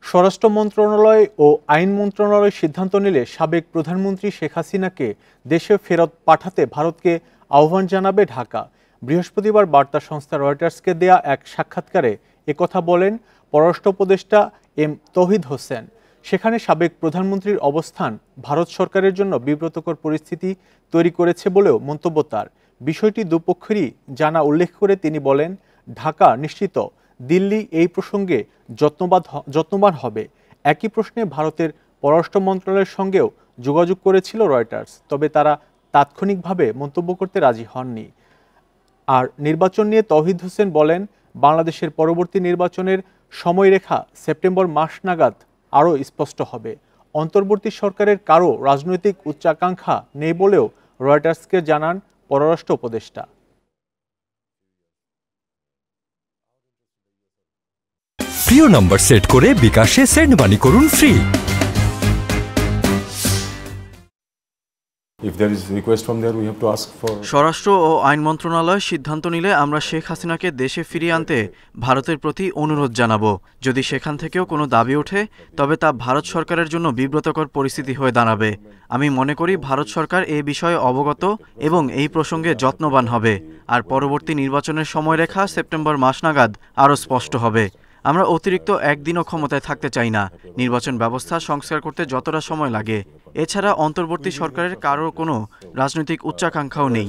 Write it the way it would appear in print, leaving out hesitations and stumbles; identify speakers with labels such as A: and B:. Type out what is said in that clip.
A: স্বরাষ্ট্র মন্ত্রণালয় ও আইন মন্ত্রণালয় সিদ্ধান্ত নিলে সাবেক প্রধানমন্ত্রী শেখ হাসিনাকে দেশে ফেরত পাঠাতে ভারতকে আহ্বান জানাবে ঢাকা। বৃহস্পতিবার বার্তা সংস্থা রয়টার্সকে দেয়া এক সাক্ষাৎকারে একথা বলেন পররাষ্ট্র উপদেষ্টা এম তৌহিদ হোসেন। সেখানে সাবেক প্রধানমন্ত্রীর অবস্থান ভারত সরকারের জন্য বিব্রতকর পরিস্থিতি তৈরি করেছে বলেও মন্তব্য তার। বিষয়টি দুপক্ষেরই জানা উল্লেখ করে তিনি বলেন, ঢাকা নিশ্চিত দিল্লি এই প্রসঙ্গে যত্নবান হবে। একই প্রশ্নে ভারতের পররাষ্ট্র মন্ত্রণালয়ের সঙ্গেও যোগাযোগ করেছিল রয়টার্স, তবে তারা তাৎক্ষণিকভাবে মন্তব্য করতে রাজি হননি। আর নির্বাচন নিয়ে তৌহিদ হোসেন বলেন, বাংলাদেশের পরবর্তী নির্বাচনের সময়রেখা সেপ্টেম্বর মাস নাগাদ আরও স্পষ্ট হবে। অন্তর্বর্তী সরকারের কারও রাজনৈতিক উচ্চাকাঙ্ক্ষা নেই বলেও রয়টার্সকে জানান পররাষ্ট্র উপদেষ্টা।
B: প্রিয় নম্বর সেট করে বিকাশে সেন্ড মানি করুন ফ্রি।
C: স্বরাষ্ট্র ও আইন মন্ত্রণালয় সিদ্ধান্ত নিলে আমরা শেখ হাসিনাকে দেশে ফিরিয়ে আনতে ভারতের প্রতি অনুরোধ জানাবো। যদি সেখান থেকেও কোনো দাবি ওঠে তবে তা ভারত সরকারের জন্য বিব্রতকর পরিস্থিতি হয়ে দাঁড়াবে। আমি মনে করি ভারত সরকার এ বিষয়ে অবগত এবং এই প্রসঙ্গে যত্নবান হবে। আর পরবর্তী নির্বাচনের সময়রেখা সেপ্টেম্বর মাস নাগাদ আরও স্পষ্ট হবে। আমরা অতিরিক্ত একদিনও ক্ষমতায় থাকতে চাই না। নির্বাচন ব্যবস্থা সংস্কার করতে যতটা সময় লাগে। এছাড়া অন্তর্বর্তী সরকারের কারোর কোনো রাজনৈতিক উচ্চাকাঙ্ক্ষাও নেই।